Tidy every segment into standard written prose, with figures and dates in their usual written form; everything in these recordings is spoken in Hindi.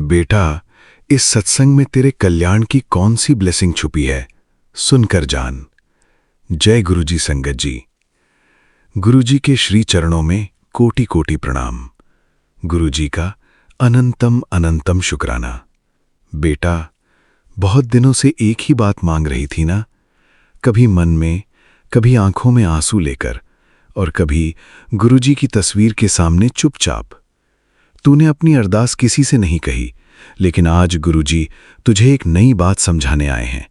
बेटा, इस सत्संग में तेरे कल्याण की कौन सी ब्लेसिंग छुपी है, सुनकर जान। जय गुरुजी संगत जी। गुरुजी के श्री चरणों में कोटि कोटि प्रणाम। गुरुजी का अनंतम अनंतम शुक्राना। बेटा, बहुत दिनों से एक ही बात मांग रही थी ना, कभी मन में, कभी आंखों में आंसू लेकर और कभी गुरुजी की तस्वीर के सामने चुपचाप। तूने अपनी अरदास किसी से नहीं कही, लेकिन आज गुरुजी तुझे एक नई बात समझाने आए हैं।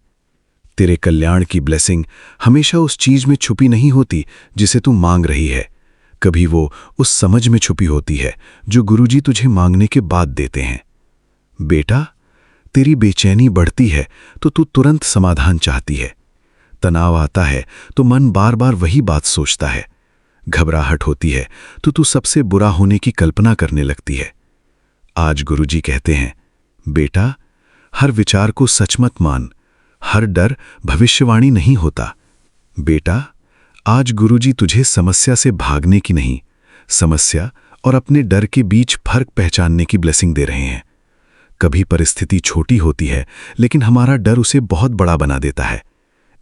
तेरे कल्याण की ब्लेसिंग हमेशा उस चीज में छुपी नहीं होती जिसे तू मांग रही है। कभी वो उस समझ में छुपी होती है जो गुरुजी तुझे मांगने के बाद देते हैं। बेटा, तेरी बेचैनी बढ़ती है तो तू तुरंत समाधान चाहती है। तनाव आता है तो मन बार बार वही बात सोचता है। घबराहट होती है तो तू सबसे बुरा होने की कल्पना करने लगती है। आज गुरुजी कहते हैं, बेटा, हर विचार को सच मत मान, हर डर भविष्यवाणी नहीं होता। बेटा, आज गुरुजी तुझे समस्या से भागने की नहीं, समस्या और अपने डर के बीच फर्क पहचानने की ब्लेसिंग दे रहे हैं। कभी परिस्थिति छोटी होती है, लेकिन हमारा डर उसे बहुत बड़ा बना देता है।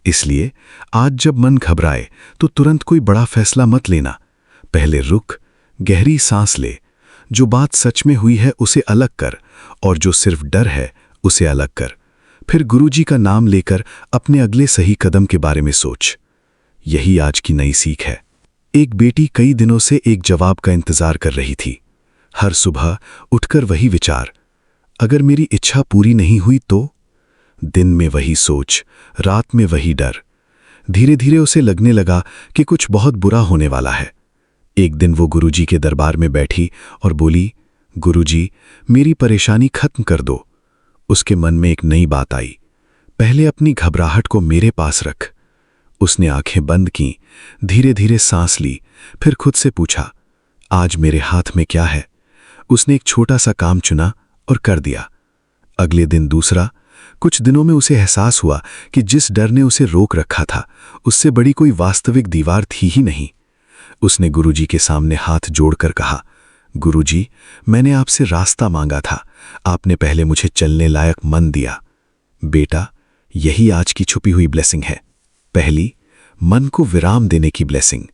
इसलिए आज जब मन घबराए तो तुरंत कोई बड़ा फैसला मत लेना। पहले रुक, गहरी सांस ले। जो बात सच में हुई है उसे अलग कर, और जो सिर्फ डर है उसे अलग कर। फिर गुरुजी का नाम लेकर अपने अगले सही कदम के बारे में सोच। यही आज की नई सीख है। एक बेटी कई दिनों से एक जवाब का इंतजार कर रही थी। हर सुबह उठकर वही विचार, अगर मेरी इच्छा पूरी नहीं हुई तो? दिन में वही सोच, रात में वही डर। धीरे धीरे उसे लगने लगा कि कुछ बहुत बुरा होने वाला है। एक दिन वो गुरुजी के दरबार में बैठी और बोली, गुरुजी, मेरी परेशानी खत्म कर दो। उसके मन में एक नई बात आई, पहले अपनी घबराहट को मेरे पास रख। उसने आंखें बंद की, धीरे धीरे सांस ली, फिर खुद से पूछा, आज मेरे हाथ में क्या है? उसने एक छोटा सा काम चुना और कर दिया। अगले दिन दूसरा। कुछ दिनों में उसे एहसास हुआ कि जिस डर ने उसे रोक रखा था, उससे बड़ी कोई वास्तविक दीवार थी ही नहीं। उसने गुरुजी के सामने हाथ जोड़कर कहा, गुरुजी, मैंने आपसे रास्ता मांगा था, आपने पहले मुझे चलने लायक मन दिया। बेटा, यही आज की छुपी हुई ब्लेसिंग है। पहली, मन को विराम देने की ब्लेसिंग,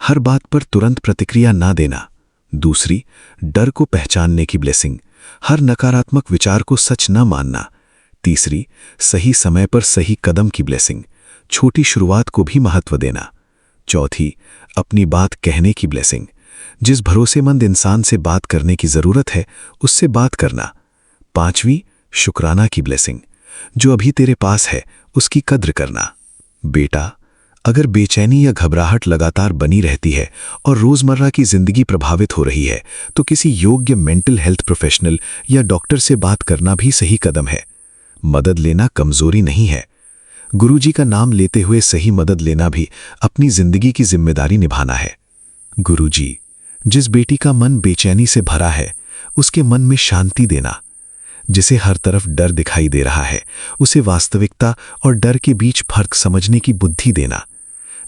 हर बात पर तुरंत प्रतिक्रिया ना देना। दूसरी, डर को पहचानने की ब्लेसिंग, हर नकारात्मक विचार को सच न मानना। तीसरी, सही समय पर सही कदम की ब्लेसिंग, छोटी शुरुआत को भी महत्व देना। चौथी, अपनी बात कहने की ब्लेसिंग, जिस भरोसेमंद इंसान से बात करने की जरूरत है उससे बात करना। पांचवीं, शुक्राना की ब्लेसिंग, जो अभी तेरे पास है उसकी कद्र करना। बेटा, अगर बेचैनी या घबराहट लगातार बनी रहती है और रोजमर्रा की जिंदगी प्रभावित हो रही है, तो किसी योग्य मेंटल हेल्थ प्रोफेशनल या डॉक्टर से बात करना भी सही कदम है। मदद लेना कमजोरी नहीं है। गुरुजी का नाम लेते हुए सही मदद लेना भी अपनी जिंदगी की जिम्मेदारी निभाना है। गुरुजी, जिस बेटी का मन बेचैनी से भरा है, उसके मन में शांति देना। जिसे हर तरफ डर दिखाई दे रहा है, उसे वास्तविकता और डर के बीच फर्क समझने की बुद्धि देना।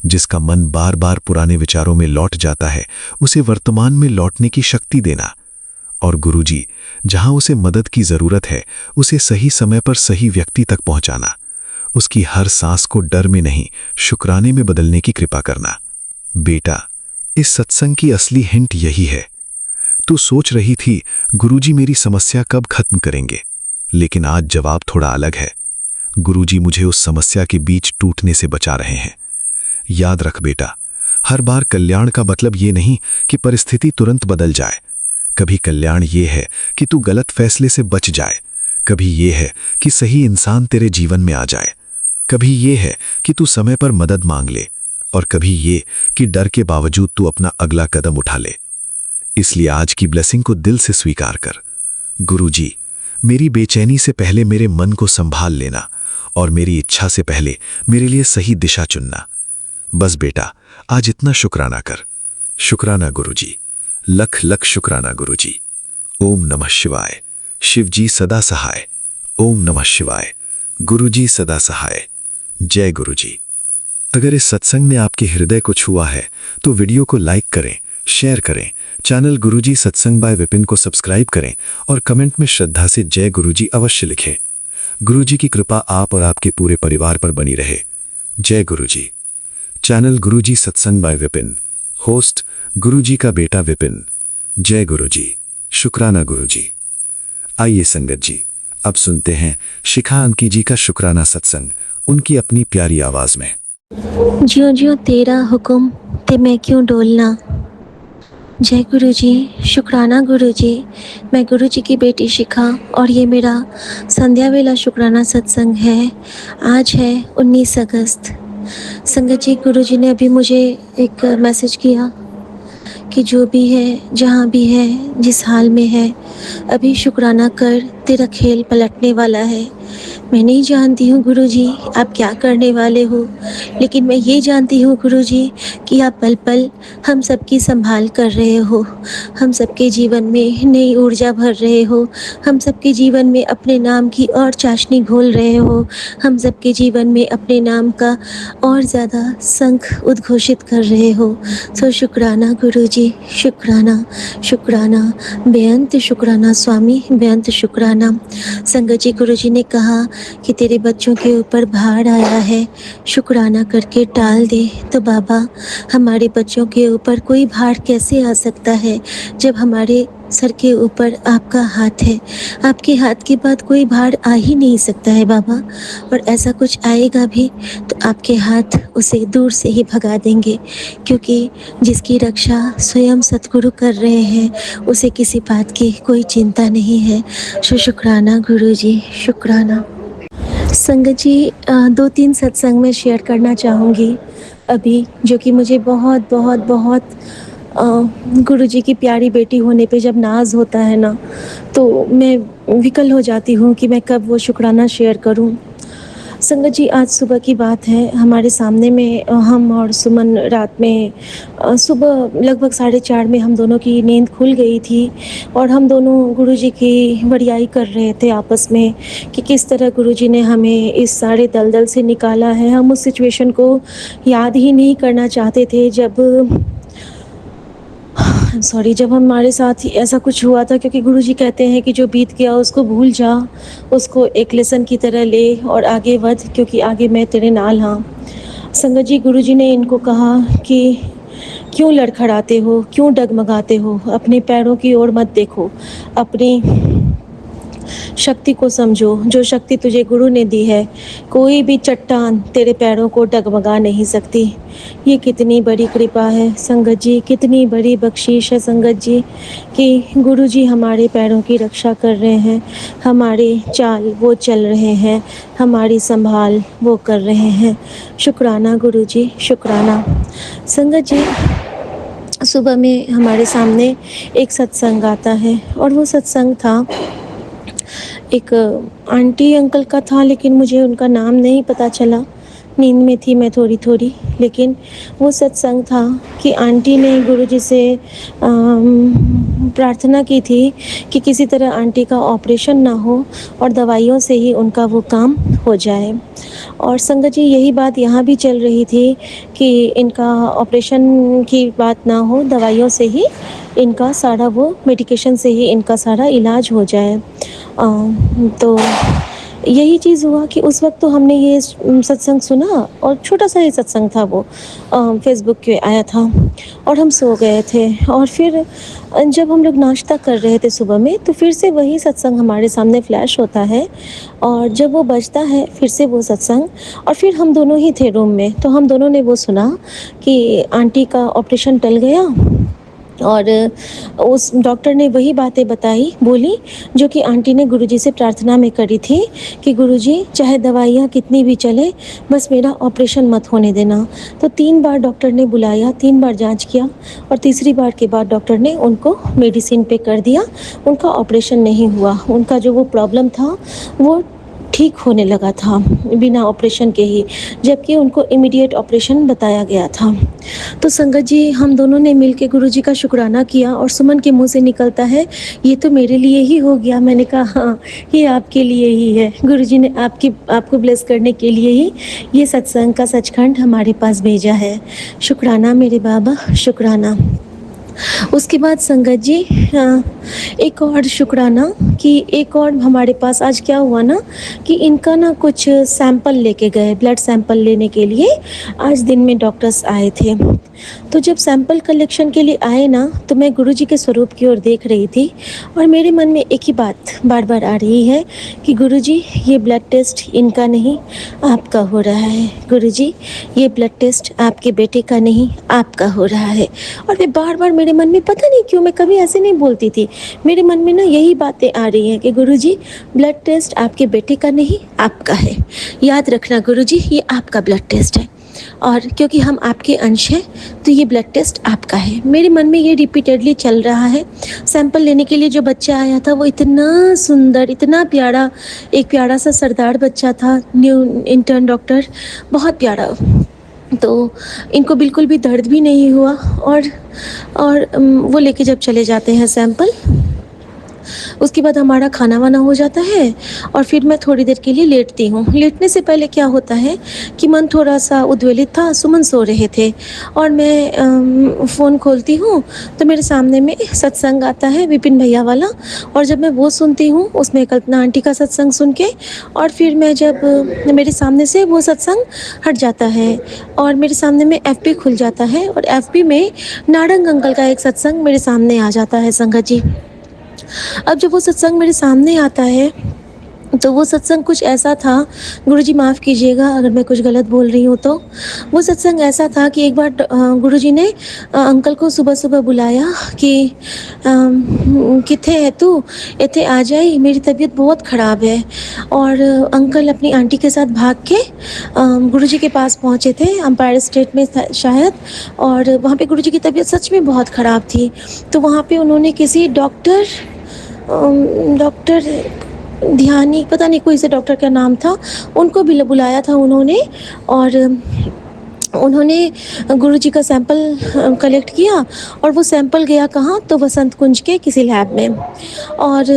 जिसका मन बार बार पुराने विचारों में लौट जाता है, उसे वर्तमान में लौटने की शक्ति देना। और गुरुजी, जहां उसे मदद की जरूरत है, उसे सही समय पर सही व्यक्ति तक पहुंचाना। उसकी हर सांस को डर में नहीं, शुक्राने में बदलने की कृपा करना। बेटा, इस सत्संग की असली हिंट यही है। तू सोच रही थी, गुरुजी मेरी समस्या कब खत्म करेंगे, लेकिन आज जवाब थोड़ा अलग है। गुरुजी मुझे उस समस्या के बीच टूटने से बचा रहे हैं। याद रख बेटा, हर बार कल्याण का मतलब ये नहीं कि परिस्थिति तुरंत बदल जाए। कभी कल्याण ये है कि तू गलत फैसले से बच जाए, कभी ये है कि सही इंसान तेरे जीवन में आ जाए, कभी ये है कि तू समय पर मदद मांग ले, और कभी ये कि डर के बावजूद तू अपना अगला कदम उठा ले। इसलिए आज की ब्लेसिंग को दिल से स्वीकार कर। गुरुजी, मेरी बेचैनी से पहले मेरे मन को संभाल लेना, और मेरी इच्छा से पहले मेरे लिए सही दिशा चुनना। बस बेटा, आज इतना शुक्राना कर। शुक्राना गुरुजी, लख लख शुक्राना गुरुजी। ओम नमः शिवाय। शिवजी सदा सहाय। ओम नमः शिवाय। गुरुजी सदा सहाय। जय गुरुजी। अगर इस सत्संग ने आपके हृदय को छुआ है तो वीडियो को लाइक करें, शेयर करें, चैनल गुरुजी सत्संग बाय विपिन को सब्सक्राइब करें और कमेंट में श्रद्धा से जय गुरुजी अवश्य लिखें। गुरुजी की कृपा आप और आपके पूरे परिवार पर बनी रहे। जय गुरुजी। चैनल गुरुजी सत्संग बाय विपिन, होस्ट गुरुजी का बेटा विपिन। जय गुरुजी। शुक्राना गुरुजी। आइए संगत जी, अब सुनते हैं शिखा अंकी जी का शुक्राना सत्संग उनकी अपनी प्यारी आवाज में। ज्यों ज्यों तेरा हुक्म ते मैं क्यों डोलना। जय गुरुजी। शुक्राना गुरुजी। मैं गुरुजी की बेटी शिखा और ये मेरा संध्या वेला शुक्राना सत्संग है। आज है 19 अगस्त। संगत जी, गुरुजी ने अभी मुझे एक मैसेज किया कि जो भी है, जहाँ भी है, जिस हाल में है, अभी शुक्राना कर, तेरा खेल पलटने वाला है। मैं नहीं जानती हूँ गुरुजी आप क्या करने वाले हो, लेकिन मैं ये जानती हूँ गुरुजी कि आप पल पल हम सबकी संभाल कर रहे हो, हम सबके जीवन में नई ऊर्जा भर रहे हो, हम सबके जीवन में अपने नाम की और चाशनी घोल रहे हो, हम सबके जीवन में अपने नाम का और ज़्यादा शंख उद्घोषित कर रहे हो। सो शुक्राना गुरुजी, शुक्राना शुक्राना, बेअंत शुक्राना स्वामी, बेअंत शुक्राना। संगत जी, गुरुजी ने कहा कि तेरे बच्चों के ऊपर भार आया है, शुक्राना करके टाल दे। तो बाबा, हमारे बच्चों के ऊपर कोई भार कैसे आ सकता है जब हमारे सर के ऊपर आपका हाथ है। आपके हाथ के बाद कोई भार आ ही नहीं सकता है बाबा, और ऐसा कुछ आएगा भी तो आपके हाथ उसे दूर से ही भगा देंगे, क्योंकि जिसकी रक्षा स्वयं सतगुरु कर रहे हैं उसे किसी बात की कोई चिंता नहीं है। शुक्राना गुरुजी, शुक्राना। संगत जी, 2-3 सत्संग में शेयर करना चाहूँगी अभी, जो कि मुझे बहुत बहुत बहुत गुरुजी की प्यारी बेटी होने पे जब नाज होता है ना, तो मैं विकल हो जाती हूँ कि मैं कब वो शुक्राना शेयर करूँ। संगत जी, आज सुबह की बात है, हमारे सामने में हम और सुमन रात में सुबह लगभग 4:30 में हम दोनों की नींद खुल गई थी और हम दोनों गुरुजी की बड़ाई कर रहे थे आपस में कि किस तरह गुरुजी ने हमें इस सारे दलदल से निकाला है। हम उस सिचुएशन को याद ही नहीं करना चाहते थे जब हमारे साथ ऐसा कुछ हुआ था, क्योंकि गुरुजी कहते हैं कि जो बीत गया उसको भूल जा, उसको एक लेसन की तरह ले और आगे बढ़, क्योंकि आगे मैं तेरे नाल हाँ। संगत जी, गुरुजी ने इनको कहा कि क्यों लड़खड़ाते हो, क्यों डगमगाते हो, अपने पैरों की ओर मत देखो, अपनी शक्ति को समझो, जो शक्ति तुझे गुरु ने दी है। कोई भी चट्टान तेरे पैरों को डगमगा नहीं सकती। ये कितनी बड़ी कृपा है संगत जी, कितनी बड़ी बख्शीश है संगत जी कि गुरु जी हमारे पैरों की रक्षा कर रहे हैं, हमारे चाल वो चल रहे हैं, हमारी संभाल वो कर रहे हैं। शुक्राना गुरु जी, शुक्राना। संगत जी, सुबह में हमारे सामने एक सत्संग आता है और वो सत्संग था एक आंटी अंकल का था, लेकिन मुझे उनका नाम नहीं पता चला, नींद में थी मैं थोड़ी थोड़ी। लेकिन वो सत्संग था कि आंटी ने गुरुजी से प्रार्थना की थी कि किसी तरह आंटी का ऑपरेशन ना हो और दवाइयों से ही उनका वो काम हो जाए। और संगत जी, यही बात यहाँ भी चल रही थी कि इनका ऑपरेशन की बात ना हो, दवाइयों से ही इनका सारा वो मेडिकेशन से ही इनका सारा इलाज हो जाए। तो यही चीज़ हुआ कि उस वक्त तो हमने ये सत्संग सुना और छोटा सा ही सत्संग था वो, फेसबुक पे आया था और हम सो गए थे। और फिर जब हम लोग नाश्ता कर रहे थे सुबह में, तो फिर से वही सत्संग हमारे सामने फ्लैश होता है और जब वो बजता है फिर से वो सत्संग, और फिर हम दोनों ही थे रूम में, तो हम दोनों ने वो सुना कि आंटी का ऑपरेशन टल गया और उस डॉक्टर ने वही बातें बोली जो कि आंटी ने गुरुजी से प्रार्थना में करी थी कि गुरुजी चाहे दवाइयाँ कितनी भी चले, बस मेरा ऑपरेशन मत होने देना। तो 3 बार डॉक्टर ने बुलाया, 3 बार जांच किया और तीसरी बार के बाद डॉक्टर ने उनको मेडिसिन पे कर दिया। उनका ऑपरेशन नहीं हुआ, उनका जो वो प्रॉब्लम था वो ठीक होने लगा था बिना ऑपरेशन के ही, जबकि उनको इमीडिएट ऑपरेशन बताया गया था। तो संगत जी, हम दोनों ने मिलके गुरुजी का शुक्राना किया और सुमन के मुंह से निकलता है, ये तो मेरे लिए ही हो गया। मैंने कहा हाँ, ये आपके लिए ही है, गुरुजी ने आपको ब्लेस करने के लिए ही ये सत्संग का सचखंड हमारे पास भेजा है। शुक्राना मेरे बाबा, शुक्राना। उसके बाद संगत जी एक और शुक्राना कि एक और हमारे पास आज क्या हुआ ना कि इनका ना कुछ सैंपल लेके गए, ब्लड सैंपल लेने के लिए आज दिन में डॉक्टर्स आए थे। तो जब सैंपल कलेक्शन के लिए आए ना तो मैं गुरुजी के स्वरूप की ओर देख रही थी और मेरे मन में एक ही बात बार बार आ रही है कि गुरुजी ये ब्लड टेस्ट इनका नहीं आपका हो रहा है, गुरुजी ये ब्लड टेस्ट आपके बेटे का नहीं आपका हो रहा है। और मैं बार बार मेरे मन में पता नहीं क्यों, मैं कभी ऐसे नहीं बोलती थी, मेरे मन में ना यही बातें आ रही हैं कि गुरुजी ब्लड टेस्ट आपके बेटे का नहीं आपका है, याद रखना गुरुजी ये आपका ब्लड टेस्ट है और क्योंकि हम आपके अंश हैं तो ये ब्लड टेस्ट आपका है। मेरे मन में ये रिपीटेडली चल रहा है। सैंपल लेने के लिए जो बच्चा आया था वो इतना सुंदर, इतना प्यारा, एक प्यारा सा सरदार बच्चा था, न्यू इंटर्न डॉक्टर, बहुत प्यारा। तो इनको बिल्कुल भी दर्द भी नहीं हुआ और वो लेके जब चले जाते हैं सैंपल, उसके बाद हमारा खाना वाना हो जाता है और फिर मैं थोड़ी देर के लिए लेटती हूँ। लेटने से पहले क्या होता है कि मन थोड़ा सा उद्वेलित था, सुमन सो रहे थे और मैं फ़ोन खोलती हूँ तो मेरे सामने में सत्संग आता है विपिन भैया वाला, और जब मैं वो सुनती हूँ उसमें कल्पना आंटी का सत्संग सुन के, और फिर मैं जब मेरे सामने से वो सत्संग हट जाता है और मेरे सामने में FB खुल जाता है और FB में नारंग अंकल का एक सत्संग मेरे सामने आ जाता है संगत जी। अब जब वो सत्संग मेरे सामने आता है तो वो सत्संग कुछ ऐसा था, गुरुजी माफ़ कीजिएगा अगर मैं कुछ गलत बोल रही हूँ, तो वो सत्संग ऐसा था कि एक बार गुरुजी ने अंकल को सुबह सुबह बुलाया कि किथे है तू, इथे आ जाई, मेरी तबीयत बहुत ख़राब है। और अंकल अपनी आंटी के साथ भाग के गुरुजी के पास पहुँचे थे, एम्पायर स्टेट में शायद, और वहाँ पे गुरुजी की तबीयत सच में बहुत ख़राब थी। तो वहाँ पे उन्होंने किसी डॉक्टर ध्यानी, पता नहीं कोई से डॉक्टर का नाम था, उनको भी बुलाया था उन्होंने, और उन्होंने गुरुजी का सैंपल कलेक्ट किया और वो सैंपल गया कहाँ, तो वसंत कुंज के किसी लैब में, और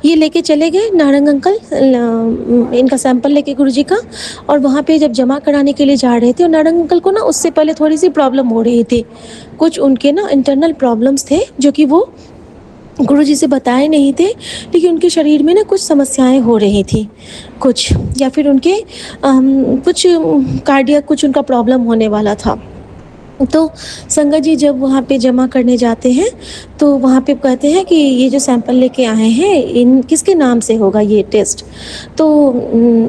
ये लेके चले गए नारंग अंकल इनका सैंपल लेके गुरुजी का, और वहाँ पे जब जमा कराने के लिए जा रहे थे और नारंग अंकल को ना उससे पहले थोड़ी सी प्रॉब्लम हो रही थी, कुछ उनके ना इंटरनल प्रॉब्लम्स थे जो कि वो गुरुजी से बताए नहीं थे, लेकिन उनके शरीर में ना कुछ समस्याएं हो रही थी कुछ, या फिर उनके कुछ कार्डियक कुछ उनका प्रॉब्लम होने वाला था। तो संगत जी जब वहाँ पे जमा करने जाते हैं तो वहाँ पे कहते हैं कि ये जो सैंपल लेके आए हैं इन किसके नाम से होगा ये टेस्ट। तो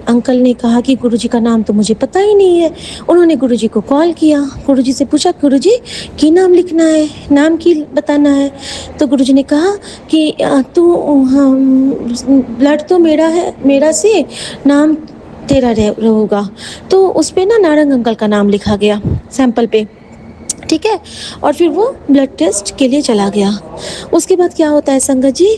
अंकल ने कहा कि गुरुजी का नाम तो मुझे पता ही नहीं है। उन्होंने गुरुजी को कॉल किया, गुरुजी से पूछा गुरुजी की नाम लिखना है, नाम की बताना है। तो गुरुजी ने कहा कि तू ब्लड तो मेरा है, मेरा से नाम तेरा होगा। तो उस पर ना नारंग अंकल का नाम लिखा गया सैंपल पे, ठीक है, और फिर वो ब्लड टेस्ट के लिए चला गया। उसके बाद क्या होता है संगत जी,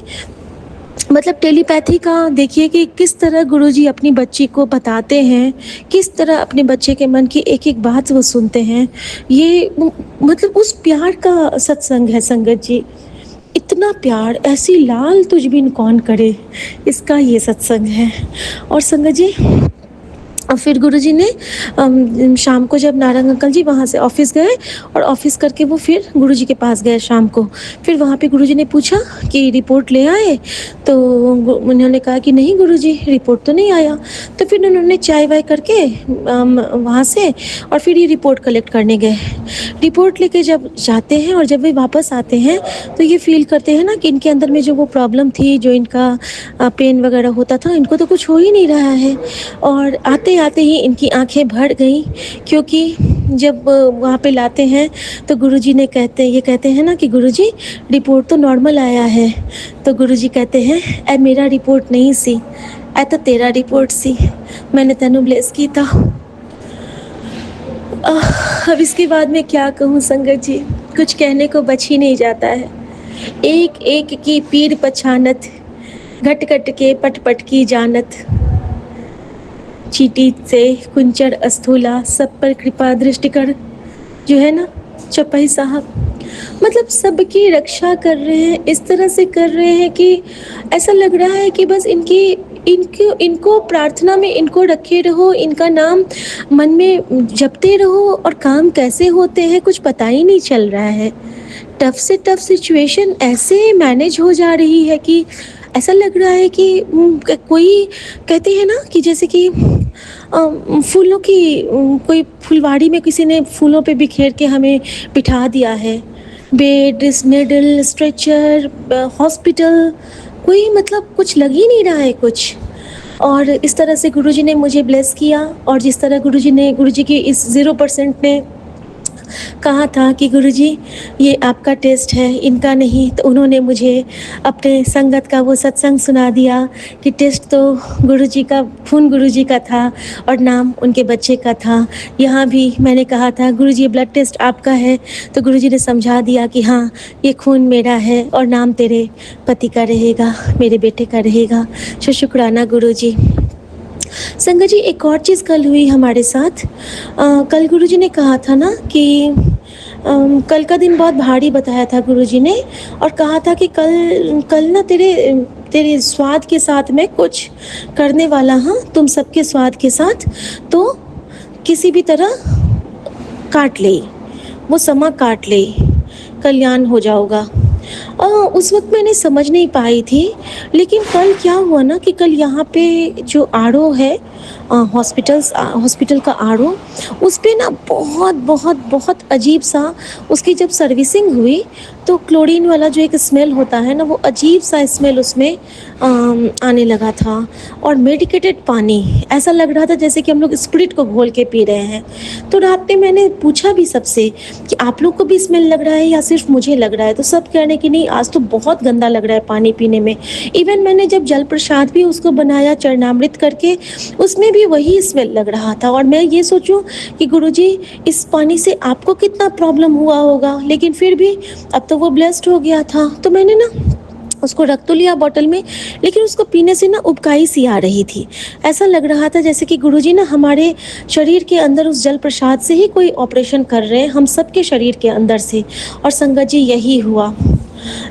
मतलब टेलीपैथी का देखिए कि किस तरह गुरुजी अपनी बच्ची को बताते हैं, किस तरह अपने बच्चे के मन की एक एक बात वो सुनते हैं। ये मतलब उस प्यार का सत्संग है संगत जी, इतना प्यार ऐसी लाल तुझ बिन कौन करे, इसका ये सत्संग है। और संगत जी और फिर गुरुजी ने शाम को जब नारंग अंकल जी वहाँ से ऑफिस गए और ऑफिस करके वो फिर गुरुजी के पास गए शाम को, फिर वहाँ पे गुरुजी ने पूछा कि रिपोर्ट ले आए, तो उन्होंने कहा कि नहीं गुरुजी रिपोर्ट तो नहीं आया। तो फिर उन्होंने चाय वाय करके वहाँ से और फिर ये रिपोर्ट कलेक्ट करने गए। रिपोर्ट लेके जब जाते हैं और जब वे वापस आते हैं तो ये फील करते हैं ना कि इनके अंदर में जो वो प्रॉब्लम थी, जो इनका पेन वगैरह होता था, इनको तो कुछ हो ही नहीं रहा है। और आते आते ही इनकी आंखें भर गईं, क्योंकि जब वहाँ पे लाते हैं तो गुरुजी ने ये कहते हैं ना कि गुरुजी रिपोर्ट तो नॉर्मल आया है। तो गुरुजी कहते हैं ऐ मेरा रिपोर्ट नहीं सी, ऐ तो तेरा रिपोर्ट सी, मैंने तेनू ब्लेस की था। अब इसके बाद में क्या कहूँ संगत जी, कुछ कहने को बच ही नहीं जाता है। एक एक की पीर पछानत, घट घट के पट पट की जानत, चीटी से कुंचर अस्थूला, सब पर कृपा दृष्टि कर, जो है ना चौपाई साहब, मतलब सबकी रक्षा कर रहे हैं, इस तरह से कर रहे हैं कि ऐसा लग रहा है कि बस इनको प्रार्थना में इनको रखे रहो, इनका नाम मन में जपते रहो, और काम कैसे होते हैं कुछ पता ही नहीं चल रहा है। टफ से टफ सिचुएशन ऐसे मैनेज हो जा रही है कि ऐसा लग रहा है कि कोई कहते हैं ना कि जैसे कि फूलों की कोई फुलवाड़ी में किसी ने फूलों पे बिखेर के हमें बिठा दिया है। बेड, निडल, स्ट्रेचर, हॉस्पिटल, कोई मतलब कुछ लग ही नहीं रहा है कुछ। और इस तरह से गुरुजी ने मुझे ब्लेस किया, और जिस तरह गुरुजी की इस 0% ने कहा था कि गुरुजी ये आपका टेस्ट है, इनका नहीं, तो उन्होंने मुझे अपने संगत का वो सत्संग सुना दिया कि टेस्ट तो गुरुजी का, खून गुरुजी का था और नाम उनके बच्चे का था। यहाँ भी मैंने कहा था गुरुजी ये ब्लड टेस्ट आपका है, तो गुरुजी ने समझा दिया कि हाँ ये खून मेरा है और नाम तेरे पति का रहेगा, मेरे बेटे का रहेगा। शुक्राना गुरुजी। संगत जी, एक और चीज़ कल हुई हमारे साथ। कल गुरुजी ने कहा था ना कि कल का दिन बहुत भारी बताया था गुरुजी ने, और कहा था कि कल ना तेरे स्वाद के साथ मैं कुछ करने वाला हूँ, तुम सबके स्वाद के साथ, तो किसी भी तरह काट ले, वो समा काट ले, कल्याण हो जाओगा। उस वक्त मैंने समझ नहीं पाई थी, लेकिन कल क्या हुआ ना कि कल यहाँ पे जो आरओ है, हॉस्पिटल का आरओ, उस पे ना बहुत बहुत बहुत अजीब सा उसकी जब सर्विसिंग हुई तो क्लोरीन वाला जो एक स्मेल होता है ना, वो अजीब सा स्मेल उसमें आने लगा था, और मेडिकेटेड पानी ऐसा लग रहा था जैसे कि हम लोग स्पिरिट को घोल के पी रहे हैं। तो रात में मैंने पूछा भी सबसे कि आप लोग को भी स्मेल लग रहा है या सिर्फ मुझे लग रहा है, तो सब कह रहे कि नहीं आज तो बहुत गंदा लग रहा है पानी पीने में। इवन मैंने जब जल प्रसाद भी उसको बनाया चरणामृत करके, उसमें भी वही स्मेल लग रहा था। और मैं ये सोचूं कि गुरुजी इस पानी से आपको कितना प्रॉब्लम हुआ होगा, लेकिन फिर भी अब तो वो ब्लेस्ड हो गया था। तो मैंने ना उसको रख तो लिया बॉटल में, लेकिन उसको पीने से ना उबकाई सी आ रही थी। ऐसा लग रहा था जैसे कि गुरुजी ना हमारे शरीर के अंदर उस जल प्रसाद से ही कोई ऑपरेशन कर रहे हैं, हम सबके शरीर के अंदर से। और संगत जी यही हुआ,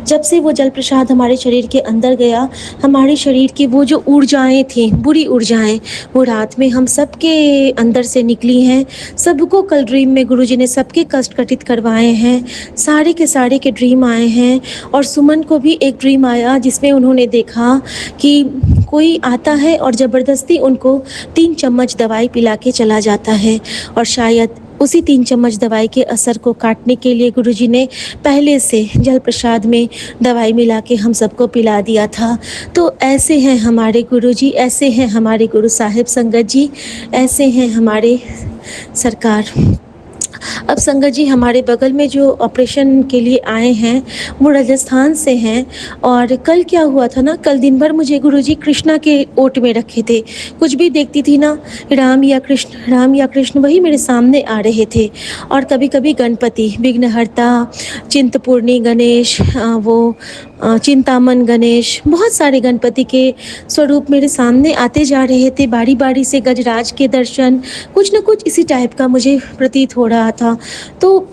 जब से वो जल प्रसाद हमारे शरीर के अंदर गया, हमारे शरीर की वो जो ऊर्जाएं थी, बुरी ऊर्जाएं, वो रात में हम सबके अंदर से निकली हैं। सबको कल ड्रीम में गुरुजी ने सबके कष्ट कटित करवाए हैं, सारे के ड्रीम आए हैं। और सुमन को भी एक ड्रीम आया जिसमें उन्होंने देखा कि कोई आता है और ज़बरदस्ती उनको 3 चम्मच दवाई पिला के चला जाता है, और शायद उसी 3 चम्मच दवाई के असर को काटने के लिए गुरुजी ने पहले से जल प्रसाद में दवाई मिला के हम सबको पिला दिया था। तो ऐसे हैं हमारे गुरुजी, ऐसे हैं हमारे गुरु साहिब संगत जी, ऐसे हैं हमारे सरकार। अब संगत जी, हमारे बगल में जो ऑपरेशन के लिए आए हैं वो राजस्थान से हैं। और कल क्या हुआ था ना, कल दिन भर मुझे गुरुजी कृष्णा के ओट में रखे थे। कुछ भी देखती थी ना, राम या कृष्ण वही मेरे सामने आ रहे थे। और कभी कभी गणपति, विघ्नहर्ता, चिंतपूर्णी गणेश, चिंतामन गणेश, बहुत सारे गणपति के स्वरूप मेरे सामने आते जा रहे थे। बारी बारी से गजराज के दर्शन, कुछ न कुछ इसी टाइप का मुझे प्रतीत हो रहा था। तो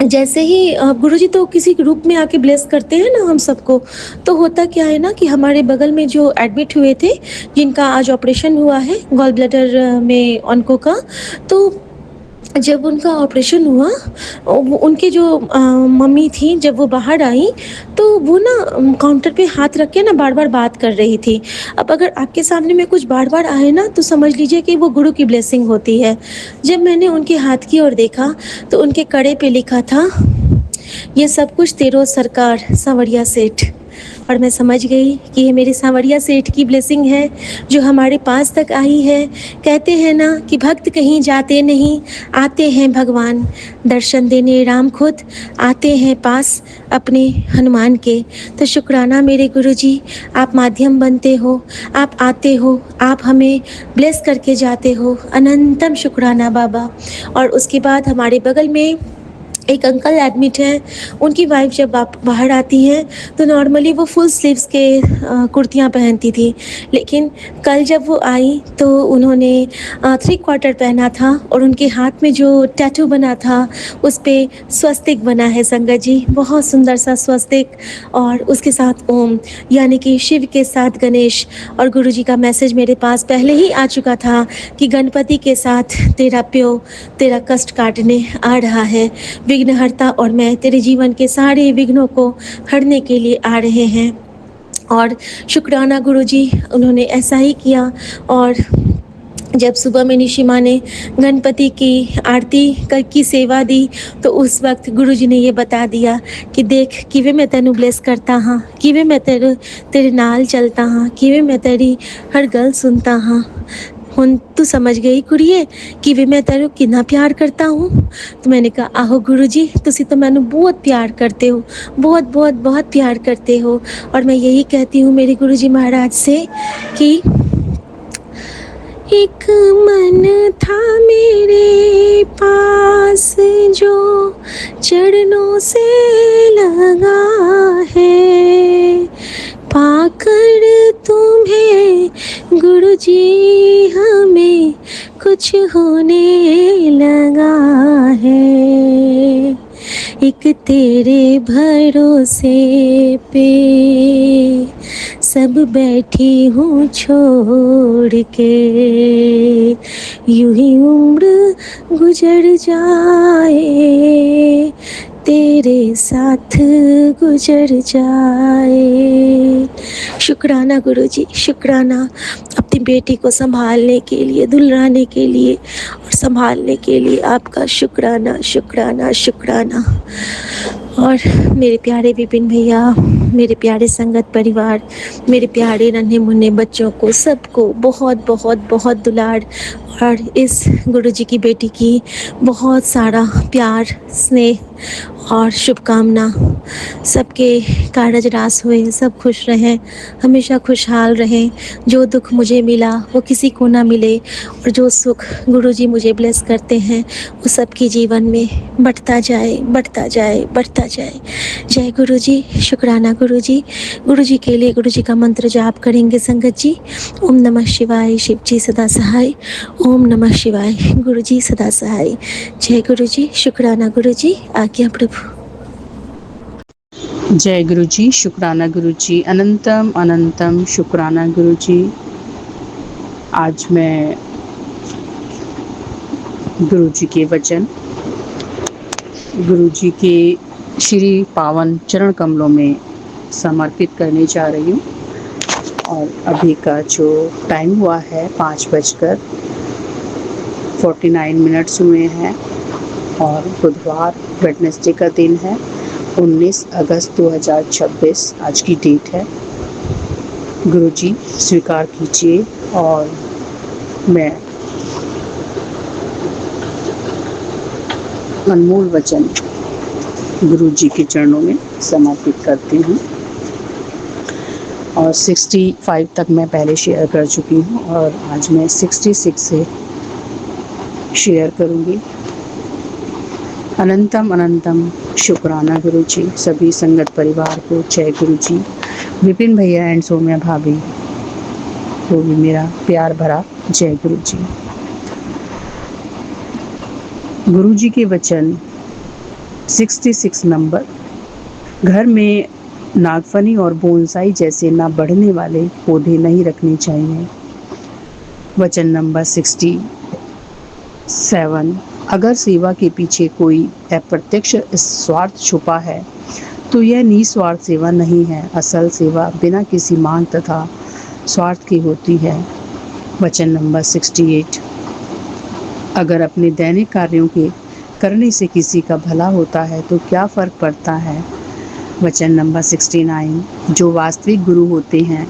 जैसे ही गुरुजी तो किसी रूप में आके ब्लेस करते हैं ना हम सबको, तो होता क्या है ना कि हमारे बगल में जो एडमिट हुए थे, जिनका आज ऑपरेशन हुआ है गॉल ब्लैडर में ऑन्को का, तो जब उनका ऑपरेशन हुआ, उनके जो मम्मी थी, जब वो बाहर आई तो वो ना काउंटर पे हाथ रख के ना बार बार बात कर रही थी। अब अगर आपके सामने में कुछ बार बार आए ना, तो समझ लीजिए कि वो गुरु की ब्लेसिंग होती है। जब मैंने उनके हाथ की ओर देखा तो उनके कड़े पे लिखा था, ये सब कुछ तेरो सरकार सांवरिया सेठ। और मैं समझ गई कि ये मेरे सांवरिया सेठ की ब्लेसिंग है जो हमारे पास तक आई है। कहते हैं ना कि भक्त कहीं जाते नहीं, आते हैं भगवान दर्शन देने, राम खुद आते हैं पास अपने हनुमान के। तो शुक्राना मेरे गुरुजी, आप माध्यम बनते हो, आप आते हो, आप हमें ब्लेस करके जाते हो। अनंतम शुक्राना बाबा। और उसके बाद हमारे बगल में एक अंकल एडमिट हैं। उनकी वाइफ जब बाहर आती हैं तो नॉर्मली वो फुल स्लीव्स के कुर्तियाँ पहनती थी, लेकिन कल जब वो आई तो उन्होंने 3/4 पहना था, और उनके हाथ में जो टैटू बना था उस पे स्वस्तिक बना है संगत जी, बहुत सुंदर सा स्वस्तिक, और उसके साथ ओम, यानी कि शिव के साथ गणेश। और गुरुजी का मैसेज मेरे पास पहले ही आ चुका था कि गणपति के साथ तेरा प्यो तेरा कष्ट काटने आ रहा है। विघ्नहर्ता और मैं तेरे जीवन के सारे विघ्नों को हरने के लिए आ रहे हैं। और शुक्राना गुरुजी, उन्होंने ऐसा ही किया। और जब सुबह में निशि माँ ने गणपति की आरती की सेवा दी, तो उस वक्त गुरुजी ने ये बता दिया कि देख किवे मैं तेनू ब्लेस करता हाँ, किवे मैं तेरे नाल चलता हाँ, किवे मैं तेरी हर गल सुनता हाँ। हुण तू समझ गई कुड़िए कि मैं तेरू कितना प्यार करता हूँ। तो मैंने कहा आहो गुरुजी, तुसी तो मैनू बहुत प्यार करते हो, बहुत बहुत बहुत प्यार करते हो। और मैं यही कहती हूँ मेरे गुरुजी महाराज से कि एक मन था मेरे पास जो चरणों से लगा है, पाकर तुम्हें गुरुजी हमें कुछ होने लगा है। एक तेरे भरोसे पे सब बैठी हूँ छोड़ के, यूं ही उम्र गुजर जाए, तेरे साथ गुजर जाए। शुक्राना गुरुजी, शुक्राना अपनी बेटी को संभालने के लिए, दुलाने के लिए और संभालने के लिए आपका शुक्राना शुक्राना शुक्राना। और मेरे प्यारे विपिन भैया, मेरे प्यारे संगत परिवार, मेरे प्यारे नन्हे मुन्ने बच्चों को सबको बहुत बहुत बहुत दुलार और इस गुरुजी की बेटी की बहुत सारा प्यार, स्नेह और शुभकामना। सबके कारज रास हुए, सब खुश रहें, हमेशा खुशहाल रहें। जो दुख मुझे मिला वो किसी को ना मिले, और जो सुख गुरुजी मुझे ब्लेस करते हैं वो सबके जीवन में बढ़ता जाए, बढ़ता जाए, बढ़ता जाए। जय गुरुजी, शुक्राना गुरुजी। गुरुजी के लिए गुरुजी का मंत्र जाप करेंगे संगत जी। ओम नमः शिवाय, शिव जी सदा सहाय। ओम नमः शिवाय, गुरुजी सदा सहाय। जय गुरुजी, शुक्राना गुरुजी। आज्ञा प्रभु। जय गुरुजी, शुक्राना गुरुजी, अनंतम अनंतम शुक्राना गुरुजी। आज मैं गुरुजी के वचन, गुरुजी के श्री पावन चरण कमलों में समर्पित करने जा रही हूँ। और अभी का जो टाइम हुआ है 5:49 हुए हैं और बुधवार वेडनेसडे का दिन है, 19 अगस्त 2026 आज की डेट है। गुरुजी स्वीकार कीजिए और मैं अनमोल वचन गुरुजी के चरणों में समर्पित करती हूँ। और 65 तक मैं पहले शेयर कर चुकी हूँ और आज मैं 66 से शेयर करूँगी। अनंतम अनंतम शुक्राना गुरुजी। सभी संगत परिवार को जय गुरुजी। विपिन भैया एंड सौम्या भाभी को भी मेरा प्यार भरा जय गुरुजी। गुरुजी के वचन 66 नंबर। घर में नागफनी और बोनसाई जैसे ना बढ़ने वाले पौधे नहीं रखने चाहिए। वचन नंबर 67। अगर सेवा के पीछे कोई अप्रत्यक्ष स्वार्थ छुपा है तो यह निस्वार्थ सेवा नहीं है। असल सेवा बिना किसी मांग तथा स्वार्थ की होती है। वचन नंबर 68। अगर अपने दैनिक कार्यों के करने से किसी का भला होता है तो क्या फर्क पड़ता है। वचन नंबर 69। जो वास्तविक गुरु होते हैं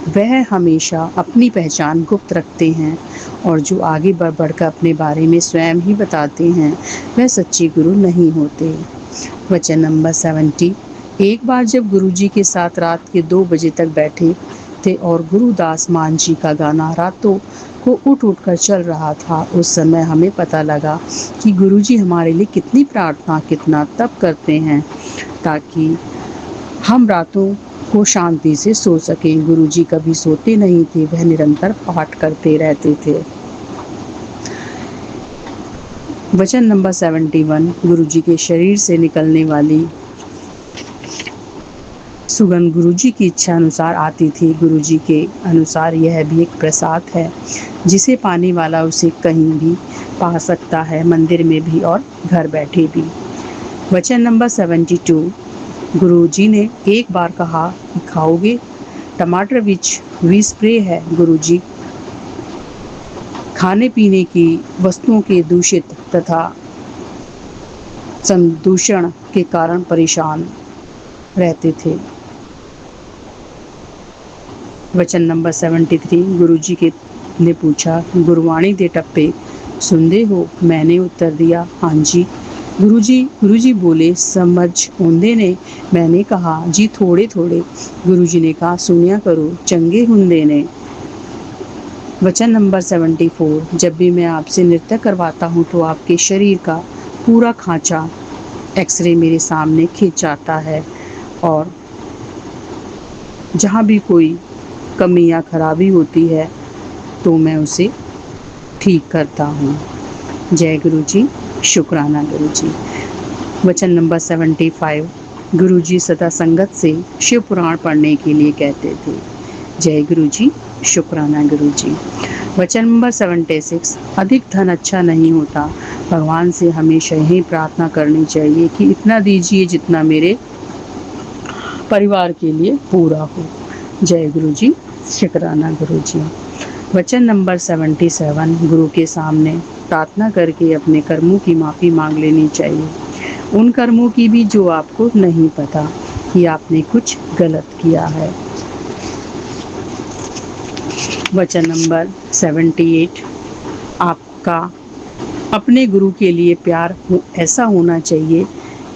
वह हमेशा अपनी पहचान गुप्त रखते हैं और जो आगे बढ़ बढ़कर अपने बारे में स्वयं ही बताते हैं वह सच्चे गुरु नहीं होते। वचन नंबर 70। एक बार जब गुरुजी के साथ रात के 2 बजे तक बैठे थे और गुरुदास मान जी का गाना रातों को उठ उठ कर चल रहा था, उस समय हमें पता लगा कि गुरुजी हमारे लिए कितनी प्रार्थना, कितना तप करते हैं ताकि हम रातों को शांति से सो सकें। गुरुजी कभी सोते नहीं थे, वह निरंतर पाठ करते रहते थे। वचन नंबर 71। गुरुजी के शरीर से निकलने वाली सुगंध गुरुजी की इच्छा अनुसार आती थी। गुरुजी के अनुसार यह भी एक प्रसाद है जिसे पाने वाला उसे कहीं भी पा सकता है, मंदिर में भी और घर बैठे भी। वचन नंबर 72 गुरुजी ने एक बार कहा कि खाओगे टमाटर विष स्प्रे है गुरुजी। खाने पीने की वस्तुओं के दूषित तथा संदूषण के कारण परेशान रहते थे। वचन नंबर 73 गुरुजी ने पूछा गुरुवाणी दे टप्पे सुनते हो? मैंने उत्तर दिया हाँ जी। गुरुजी बोले समझ आउंदे ने? मैंने कहा जी थोड़े थोड़े। गुरुजी ने कहा सुनिया करो चंगे हुंदे ने। वचन नंबर 74 जब भी मैं आपसे नृत्य करवाता हूँ तो आपके शरीर का पूरा खांचा एक्सरे मेरे सामने खींचाता है और जहाँ भी कोई कमी या खराबी होती है तो मैं उसे ठीक करता हूँ। जय गुरुजी, शुक्राना गुरुजी। वचन नंबर 75 गुरुजी सदा संगत से शिव पुराण पढ़ने के लिए कहते थे। जय गुरुजी, शुक्राना गुरुजी। वचन नंबर 76 अधिक धन अच्छा नहीं होता। भगवान से हमेशा यही प्रार्थना करनी चाहिए कि इतना दीजिए जितना मेरे परिवार के लिए पूरा हो। जय गुरुजी, शुक्राना गुरुजी। वचन नंबर 77 गुरु के सामने प्रार्थना करके अपने कर्मों की माफ़ी मांग लेनी चाहिए, उन कर्मों की भी जो आपको नहीं पता कि आपने कुछ गलत किया है। वचन नंबर 78 आपका अपने गुरु के लिए प्यार ऐसा होना चाहिए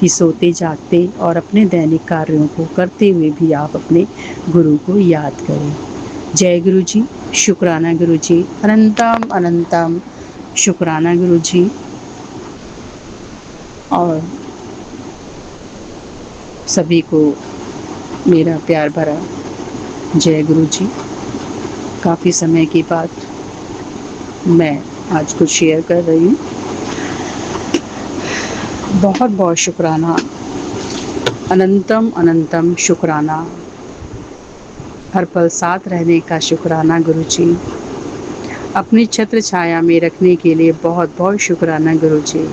कि सोते जागते और अपने दैनिक कार्यों को करते हुए भी आप अपने गुरु को याद करें। जय गुरुजी, शुक्राना गुरुजी, अनंतम अनंतम शुक्राना गुरुजी। और सभी को मेरा प्यार भरा जय गुरुजी। काफ़ी समय के बाद मैं आज कुछ शेयर कर रही हूँ। बहुत बहुत शुक्राना, अनंतम अनंतम शुक्राना, हर पल साथ रहने का शुक्राना गुरुजी। अपनी छत्र छाया में रखने के लिए बहुत बहुत शुक्राना गुरुजी।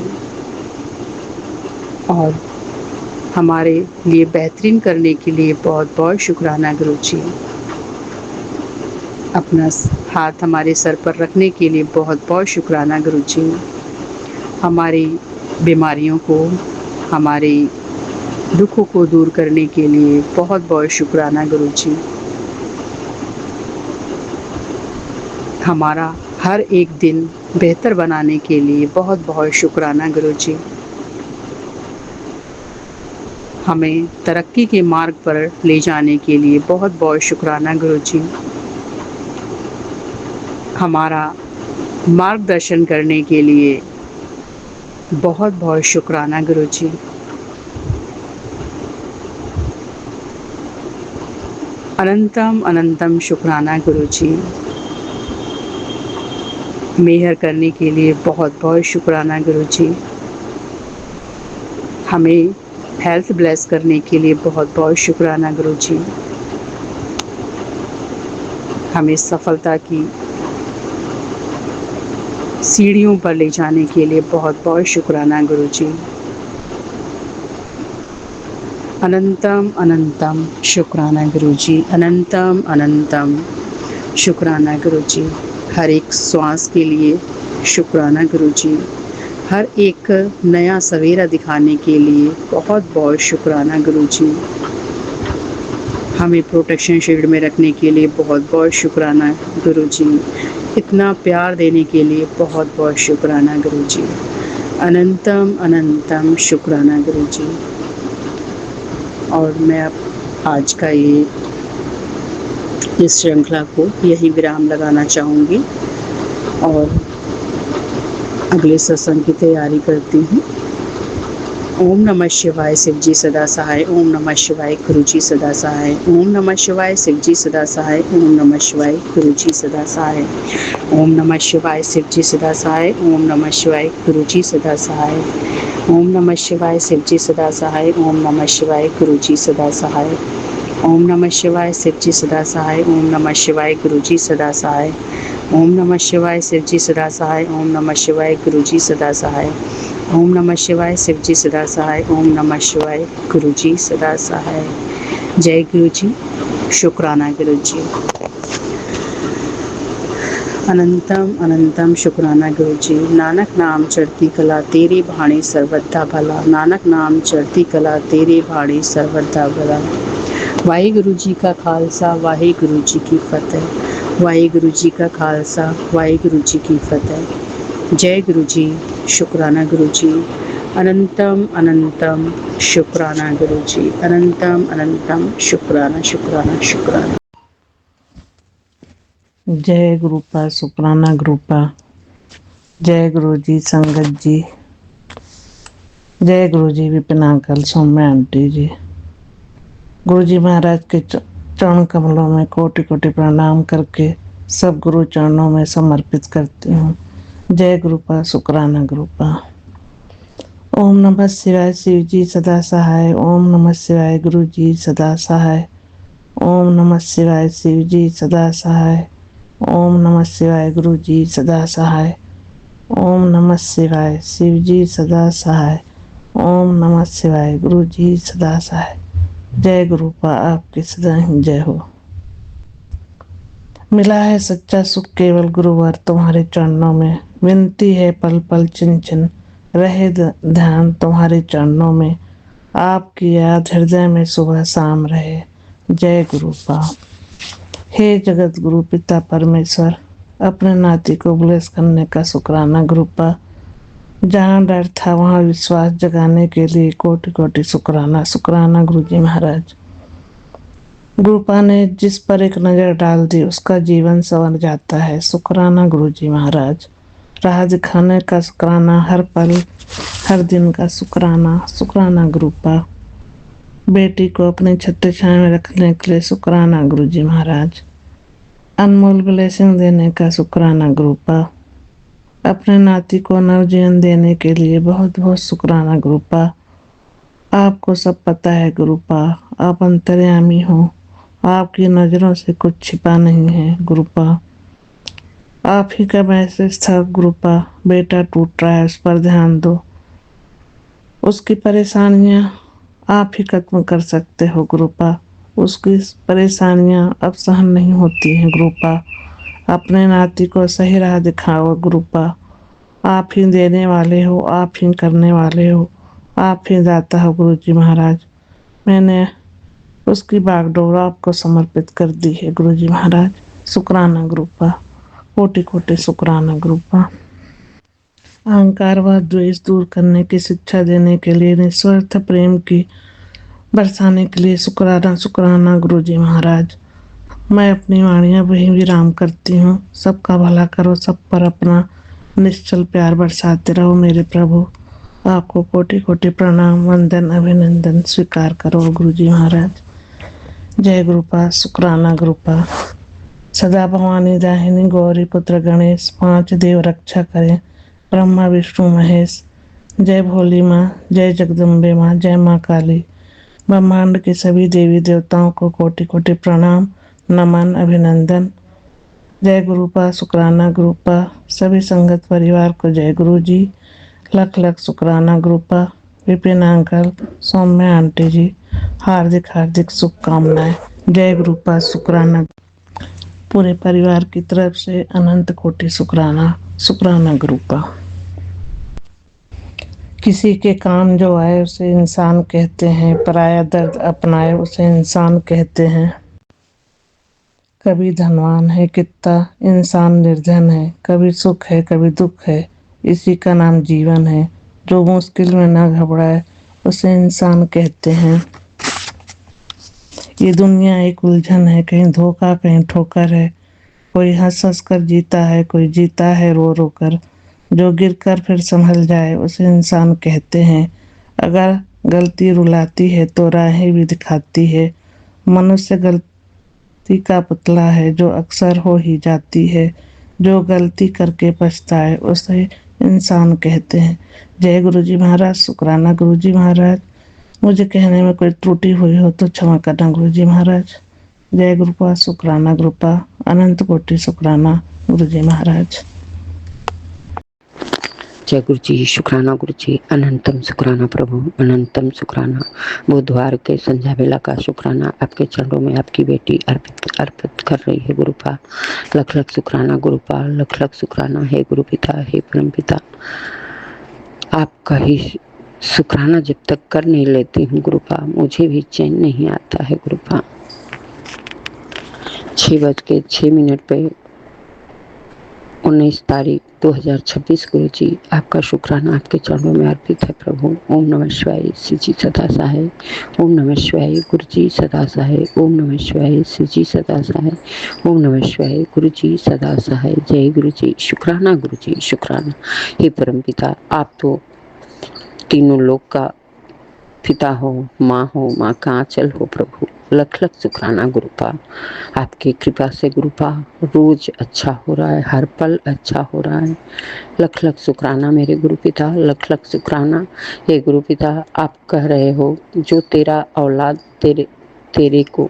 और हमारे लिए बेहतरीन करने के लिए बहुत बहुत शुक्राना गुरुजी। अपना हाथ हमारे सर पर रखने के लिए बहुत बहुत शुक्राना गुरुजी। हमारी बीमारियों को, हमारे दुखों को दूर करने के लिए बहुत बहुत शुक्राना गुरुजी। हमारा हर एक दिन बेहतर बनाने के लिए बहुत बहुत शुक्राना गुरुजी। हमें तरक्की के मार्ग पर ले जाने के लिए बहुत बहुत शुक्राना गुरुजी। हमारा मार्गदर्शन करने के लिए बहुत बहुत शुक्राना गुरुजी। अनंतम अनंतम शुक्राना गुरुजी। मेहर करने के लिए बहुत बहुत शुक्राना गुरुजी। हमें हेल्थ ब्लेस करने के लिए बहुत बहुत शुक्राना गुरुजी। हमें सफलता की सीढ़ियों पर ले जाने के लिए बहुत बहुत शुक्राना गुरुजी। अनंतम अनंतम शुक्राना गुरुजी। अनंतम अनंतम शुक्राना गुरुजी। हर एक श्वास के लिए शुक्राना गुरुजी। हर एक नया सवेरा दिखाने के लिए बहुत बहुत शुक्राना गुरुजी। हमें प्रोटेक्शन शील्ड में रखने के लिए बहुत बहुत शुक्राना गुरुजी। इतना प्यार देने के लिए बहुत बहुत शुक्राना गुरुजी। अनंतम अनंतम शुक्राना गुरुजी। और मैं अब आज का इस श्रृंखला को यही विराम लगाना चाहूँगी और अगले सत्संग की तैयारी करती हूँ। ओम नमः शिवाय, शिव जी सदा सहाय। ओम नमः शिवाय, गुरु जी सदा सहाय। ओम नमः शिवाय, शिव जी सदा सहाय। ओम नमः शिवाय, गुरु जी सदा सहाय। ओम नमः शिवाय, शिव जी सदा सहाय। ओम नमः शिवाय, गुरु जी सदा सहाय। ओम नमः शिवाय, शिव जी सदा सहाय। ओम नमः शिवाय, गुरु जी सदा सहाय। ओम नमः शिवाय, शिव जी सदा सहाय। ओम नमः शिवाय, गुरु जी सदा सहाय। ओम नमः शिवाय शिव जी सदा सहाय। ओम नमः शिवाय गुरु जी सदा सहाय। ओम नमः शिवाय शिव जी सदा सहाय। ओम नमः शिवाय गुरु जी सदा सहाय। जय गुरु जी, शुक्राना गुरु जी। अनंतम अनंतम शुक्राना गुरु जी। नानक नाम चढ़ती कला तेरे भाणी सर्वथा भला। नानक नाम चढ़ती कला तेरे भाणी सर्वथा भला। वाहिगुरु जी का खालसा वाहिगुरु जी की फतेह। वाहिगुरु जी का खालसा वाहिगुरु जी की फतेह। जय गुरु जी, शुक्राना गुरु जी। अनंतम अनंतम शुक्राना गुरु जी। अनंतम अनंतम शुक्राना शुक्राना शुक्राना। जय गुरुपा शुक्राना गुरुपा। जय गुरु जी संगत जी। जय गुरु जी विपिन अंकल सौम्या आंटी जी। गुरु जी महाराज के चरण कमलों में कोटि कोटि प्रणाम करके सब गुरु चरणों में समर्पित करती हूँ। जय गुरुपा शुक्राना गुरुपा। ओम नमः शिवाय शिव जी सदा सहाय। ओम नमः शिवाय गुरु जी सदा सहाय। ओम नमः शिवाय शिव जी सदा सहाय। ओम नमः शिवाय गुरु जी सदा सहाय। ओम नमः शिवाय शिव जी सदा सहाय। ओम नमः शिवाय गुरु जी सदा सहाय। जय गुरुपा, आपकी सदा ही जय हो। मिला है सच्चा सुख केवल गुरुवर तुम्हारे चरणों में। विनती है पल पल चिन चिन रहे ध्यान तुम्हारे चरणों में। आपकी याद हृदय में सुबह शाम रहे। जय गुरुपा। हे जगत गुरु पिता परमेश्वर, अपने नाती को ब्लेस करने का शुक्राना गुरुपा। जहाँ डर था वहाँ विश्वास जगाने के लिए कोटि कोटि शुक्राना। शुक्राना गुरु जी महाराज। गुरुपा ने जिस पर एक नजर डाल दी उसका जीवन संवर जाता है। शुक्राना गुरु जी महाराज। राह दिखाने का शुक्राना, हर पल हर दिन का शुक्राना। शुक्राना गुरुपा। बेटी को अपनी छत्र छाया में रखने के लिए शुक्राना गुरु जी महाराज। अनमोल ब्लेसिंग देने का शुक्राना गुरुपा। अपने नाती को नवजीवन देने के लिए बहुत बहुत शुक्राना गुरुपा। आपको सब पता है गुरुपा, आप अंतर्यामी हो। आपकी नजरों से कुछ छिपा नहीं है गुरुपा। आप ही का मैसेज था गुरुपा, बेटा टूट रहा है उस पर ध्यान दो। उसकी परेशानियां आप ही खत्म कर सकते हो गुरुपा। उसकी परेशानियां अब सहन नहीं होती हैं गुरुपा। अपने नाती को सही राह दिखाओ गुरुपा। आप ही देने वाले हो, आप ही करने वाले हो, आप ही दाता हो गुरु जी महाराज। मैंने उसकी बागडोर आपको समर्पित कर दी है गुरु जी महाराज। शुक्राना गुरुपा, कोटि कोटि शुक्राना गुरुपा। अहंकार व द्वेष दूर करने की शिक्षा देने के लिए, निस्वार्थ प्रेम की बरसाने के लिए शुक्राना शुक्राना गुरु जी महाराज। मैं अपनी वाणियाँ वहीं विराम करती हूँ। सबका भला करो, सब पर अपना निश्चल प्यार बरसाते रहो मेरे प्रभु। आपको कोटि कोटि प्रणाम, वंदन, अभिनंदन स्वीकार करो गुरु जी महाराज। जय गुरुपा, शुक्राना गुरुपा। सदा भवानी दाहिनी गौरी पुत्र गणेश, पांच देव रक्षा करें, ब्रह्मा विष्णु महेश। जय भोली माँ, जय जगदम्बे माँ, जय माँ काली। ब्रह्मांड के सभी देवी देवताओं को कोटि कोटि प्रणाम, नमन, अभिनंदन। जय गुरुपा, शुक्राना गुरुपा। सभी संगत परिवार को जय गुरु जी। लख लख शुक्राना गुरुपा। विपिन अंकल, सौम्या आंटी जी, हार्दिक हार्दिक शुभकामनाएं। जय गुरुपा, शुक्राना। पूरे परिवार की तरफ से अनंत कोटि शुक्राना। शुक्राना गुरुपा। किसी के काम जो आए उसे इंसान कहते हैं, पराया दर्द अपनाए उसे इंसान कहते हैं। कभी धनवान है कितना इंसान निर्धन है, कभी सुख है कभी दुख है, इसी का नाम जीवन है। जो मुश्किल में ना घबराए उसे इंसान कहते हैं। ये दुनिया एक उलझन है, कहीं धोखा कहीं ठोकर है। कोई हंस हंस कर जीता है, कोई जीता है रो रो कर। जो गिर कर फिर संभल जाए उसे इंसान कहते हैं। अगर गलती रुलाती है तो राहें भी दिखाती है। मनुष्य गलती का पुतला है जो अक्सर हो ही जाती है। जो गलती करके पछताए उसे इंसान कहते हैं। जय गुरु जी महाराज, शुक्राना गुरु जी महाराज। मुझे कहने में कोई त्रुटि हुई हो तो क्षमा करना गुरु जी महाराज। जय गुरुपा, शुक्राना गुरुपा। अनंत कोटि शुक्राना, गुरु जी महाराज। जय गुरु जी, शुक्राना गुरु जी, अनंतम शुक्राना प्रभु, अनंतम शुक्राना। बुधवार के संध्या बेला का शुक्राना आपके चरणों में आपकी बेटी अर्पित कर रही है गुरुपा। लख लख शुक्राना गुरुपा, लख लख शुक्राना। हे गुरु पिता, हे परम पिता, आपका ही शुक्राना जब तक कर नहीं लेती हूँ गुरुपा, मुझे भी चैन नहीं आता है गुरुपा। 6:06 पे 19 तारीख 2026 गुरु जी, आपका शुक्राना आपके चरणों में अर्पित है प्रभु। ओम नमः शिवाय, श्री जी सदा सहाय। ओम नमः शिवाय, गुरु जी सदा सहाय। ओम नमः शिवाय, श्री जी सदा सहाय। ओम नमः शिवाय, गुरु जी सदा सहाय। जय गुरु जी, शुक्राना गुरु जी, शुक्राना। हे परम पिता, आप तो तीनों लोक का पिता हो, माँ का आंचल हो प्रभु। लख लख शुक्राना गुरुपा, आपकी कृपा से गुरुपा रोज अच्छा हो रहा है, हर पल अच्छा हो रहा है। लख लख शुक्राना मेरे गुरु पिता, लख लख शुक्राना। हे गुरु पिता, आप कह रहे हो जो तेरा औलाद तेरे को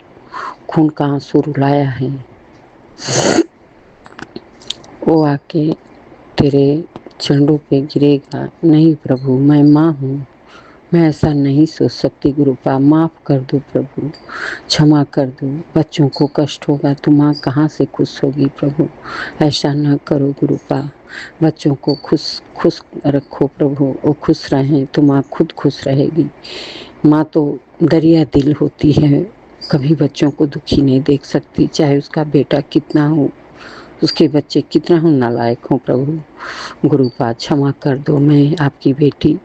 खून का आंसू रुलाया है, वो आके तेरे चरणों पे गिरेगा। नहीं प्रभु, मैं माँ हूँ, मैं ऐसा नहीं सोच सकती गुरुपा। माफ कर दो प्रभु, क्षमा कर दो। बच्चों को कष्ट होगा तो माँ कहाँ से खुश होगी प्रभु। ऐसा न करो गुरुपा, बच्चों को खुश रखो प्रभु। वो खुश रहें तो माँ खुद खुश रहेगी। माँ तो दरिया दिल होती है, कभी बच्चों को दुखी नहीं देख सकती, चाहे उसका बेटा कितना हो, उसके बच्चे कितना हो नालायक हो प्रभु। गुरुपा क्षमा कर दो, मैं आपकी बेटी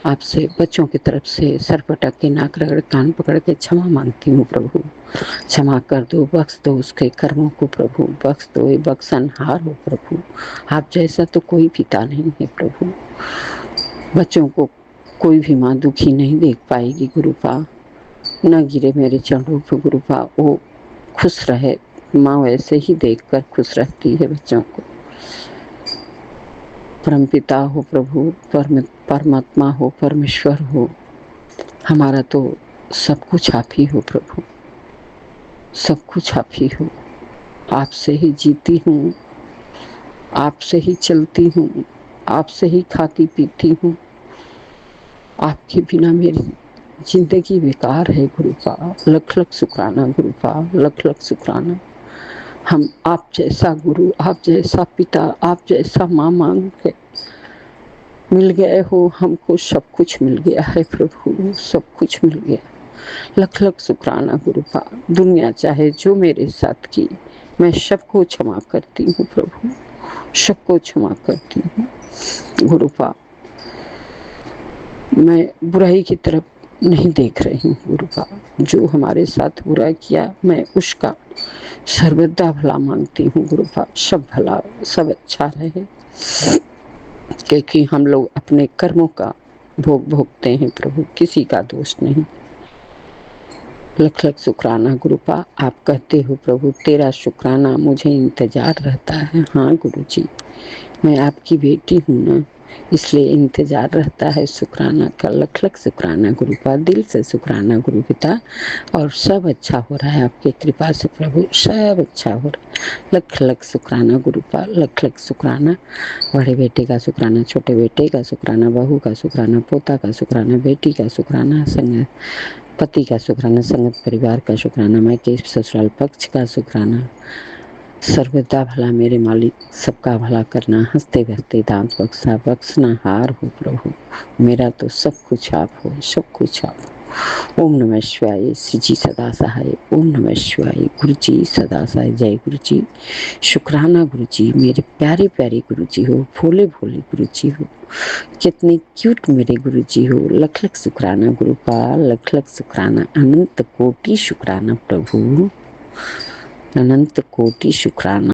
आपसे बच्चों की तरफ से सर पटक के, नाक रगड़, कान पकड़ के क्षमा मांगती हूँ प्रभु। क्षमा कर दो, बख्श दो उसके कर्मों को प्रभु, बख्श दो। ये बख्शनहार हो प्रभु, आप जैसा तो कोई पिता नहीं है प्रभु। बच्चों को कोई भी माँ दुखी नहीं देख पाएगी गुरुपा। न गिरे मेरे चरणों पर गुरुपा, वो खुश रहे। माँ वैसे ही देखकर खुश रहती है बच्चों को। परम पिता हो प्रभु, परमात्मा हो, परमेश्वर हो, हमारा तो सब कुछ आप ही हो प्रभु, सब कुछ आप ही हो। आपसे ही जीती हूँ, आपसे ही चलती हूँ, आपसे ही खाती पीती हूँ। आपके बिना मेरी जिंदगी बेकार है गुरुपा। लख लख शुक्राना गुरुपा, लख लख शुक्राना। हम आप जैसा गुरु, आप जैसा पिता, आप जैसा माँ मांग के मिल गए हो, हमको सब कुछ मिल गया है प्रभु, सब कुछ मिल गया। लख लख शुक्राना गुरुपा। दुनिया चाहे जो मेरे साथ की, मैं सबको क्षमा करती हूँ प्रभु, सबको क्षमा करती हूँ गुरुपा। मैं बुराई की तरफ नहीं देख रही हूँ गुरुपा। जो हमारे साथ बुरा किया, मैं उसका सर्वदा भला मांगती हूँ गुरुपा। सब भला, सब अच्छा रहे, क्योंकि हम लोग अपने कर्मों का भोग भोगते हैं प्रभु, किसी का दोष नहीं। लख लख शुक्राना गुरुपा। आप कहते हो प्रभु तेरा शुक्राना मुझे इंतजार रहता है। हाँ गुरु जी, मैं आपकी बेटी हूँ ना, इसलिए इंतजार रहता है शुक्राना का। लख लख शुक्राना गुरुपा, दिल से शुक्राना गुरु पिता। और सब अच्छा हो रहा है आपकी कृपा से प्रभु, सब अच्छा हो रहा है। लख लख शुक्राना गुरुपा, लख लख शुक्राना। बड़े बेटे का शुक्राना, छोटे बेटे का शुक्राना, बहू का शुक्राना, पोता का शुक्राना, बेटी का शुक्राना, संग पति का शुक्राना, संगत परिवार का शुक्राना, मायके ससुराल पक्ष का शुक्राना। सर्वदा भला मेरे मालिक, सबका भला करना, हंसते बहते दांत बख्शा, बख्शना हार हो प्रभु। मेरा तो सब कुछ आप हो, सब कुछ आप हो। ओम नमः शिवाय, श्री जी सदा सहाय। ओम नमः शिवाय, गुरु जी सदा सहाय। जय गुरु जी, शुक्राना गुरु जी, मेरे प्यारे प्यारे गुरु जी हो, भोले भोले गुरु जी हो, कितने क्यूट मेरे गुरु जी हो। लख लख शुक्राना गुरुपा, लख लख शुक्राना। अनंत कोटि शुक्राना प्रभु, अनंत कोटि शुक्राना।